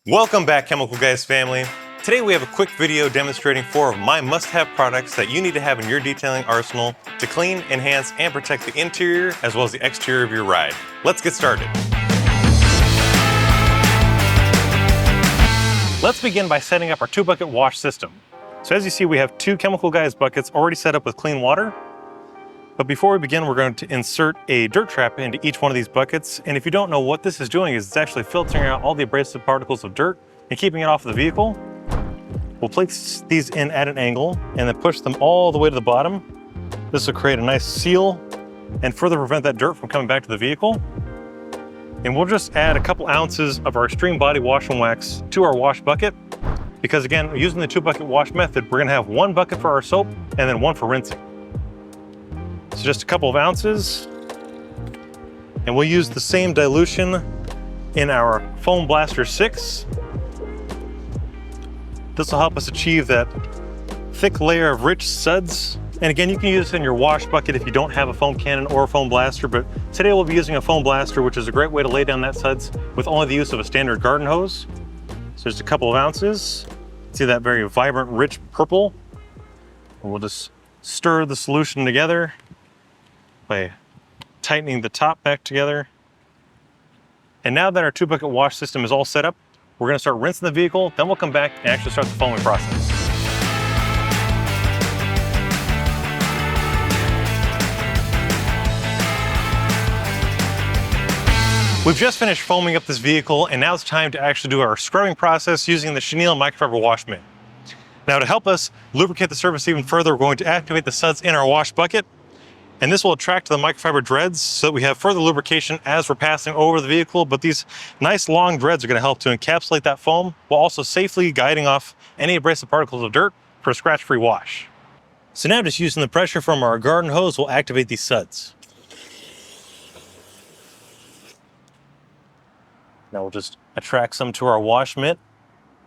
Welcome back, Chemical Guys family. Today we have a quick video demonstrating 4 of my must-have products that you need to have in your detailing arsenal to clean, enhance, and protect the interior as well as the exterior of your ride. Let's get started. Let's begin by setting up our 2-bucket wash system. So as you see, we have 2 Chemical Guys buckets already set up with clean water. But before we begin, we're going to insert a dirt trap into each one of these buckets. And if you don't know what this is doing, is it's actually filtering out all the abrasive particles of dirt and keeping it off of the vehicle. We'll place these in at an angle and then push them all the way to the bottom. This will create a nice seal and further prevent that dirt from coming back to the vehicle. And we'll just add a couple ounces of our extreme body wash and wax to our wash bucket. Because again, using the 2-bucket wash method, we're gonna have 1 bucket for our soap and then 1 for rinsing. So just a couple of ounces, and we'll use the same dilution in our Foam Blaster 6. This will help us achieve that thick layer of rich suds. And again, you can use this in your wash bucket if you don't have a foam cannon or a foam blaster, but today we'll be using a foam blaster, which is a great way to lay down that suds with only the use of a standard garden hose. So just a couple of ounces. See that very vibrant, rich purple? And we'll just stir the solution together by tightening the top back together. And now that our 2-bucket wash system is all set up, we're gonna start rinsing the vehicle, then we'll come back and actually start the foaming process. We've just finished foaming up this vehicle, and now it's time to actually do our scrubbing process using the Chenille Microfiber Wash Mitt. Now to help us lubricate the surface even further, we're going to activate the suds in our wash bucket. And this will attract the microfiber dreads so that we have further lubrication as we're passing over the vehicle. But these nice long dreads are going to help to encapsulate that foam while also safely guiding off any abrasive particles of dirt for a scratch-free wash. So now just using the pressure from our garden hose, we'll activate these suds. Now we'll just attract some to our wash mitt.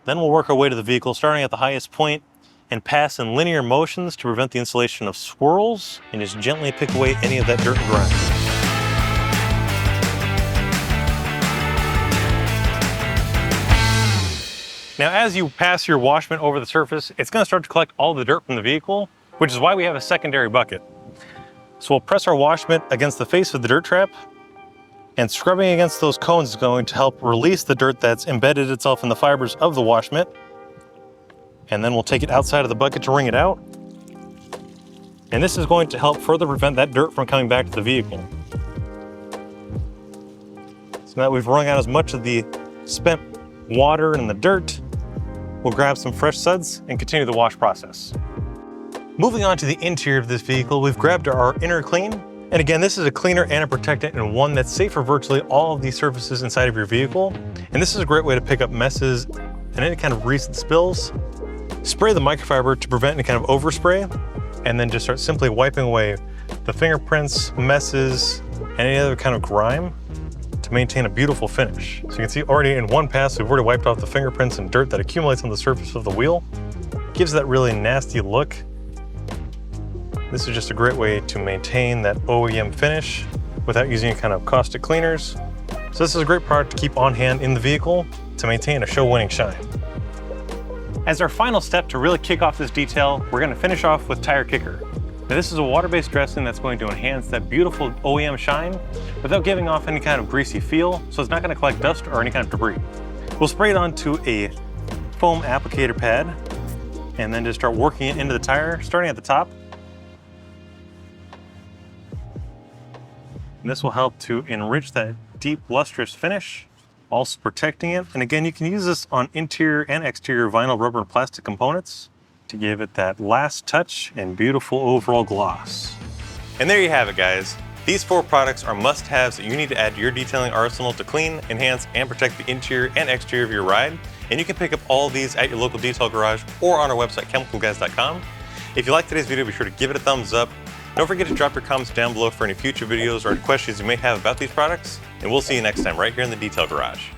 Then we'll work our way to the vehicle, starting at the highest point and pass in linear motions to prevent the installation of swirls and just gently pick away any of that dirt and grime. Now as you pass your wash mitt over the surface, it's going to start to collect all the dirt from the vehicle, which is why we have a secondary bucket. So we'll press our wash mitt against the face of the dirt trap, and scrubbing against those cones is going to help release the dirt that's embedded itself in the fibers of the wash mitt. And then we'll take it outside of the bucket to wring it out. And this is going to help further prevent that dirt from coming back to the vehicle. So now that we've wrung out as much of the spent water and the dirt, we'll grab some fresh suds and continue the wash process. Moving on to the interior of this vehicle, we've grabbed our inner clean. And again, this is a cleaner and a protectant, and one that's safe for virtually all of these surfaces inside of your vehicle. And this is a great way to pick up messes and any kind of recent spills. Spray the microfiber to prevent any kind of overspray, and then just start simply wiping away the fingerprints, messes, and any other kind of grime to maintain a beautiful finish. So you can see already in one pass, we've already wiped off the fingerprints and dirt that accumulates on the surface of the wheel. It gives that really nasty look. This is just a great way to maintain that OEM finish without using any kind of caustic cleaners. So this is a great product to keep on hand in the vehicle to maintain a show-winning shine. As our final step to really kick off this detail, we're going to finish off with Tire Kicker. Now this is a water-based dressing that's going to enhance that beautiful OEM shine without giving off any kind of greasy feel, so it's not going to collect dust or any kind of debris. We'll spray it onto a foam applicator pad and then just start working it into the tire, starting at the top. And this will help to enrich that deep, lustrous finish, also protecting it. And again, you can use this on interior and exterior vinyl, rubber, and plastic components to give it that last touch and beautiful overall gloss. And there you have it, guys. These 4 products are must-haves that you need to add to your detailing arsenal to clean, enhance, and protect the interior and exterior of your ride. And you can pick up all these at your local detail garage or on our website, chemicalguys.com. If you liked today's video, be sure to give it a thumbs up. Don't forget to drop your comments down below for any future videos or any questions you may have about these products, and we'll see you next time right here in the Detail Garage.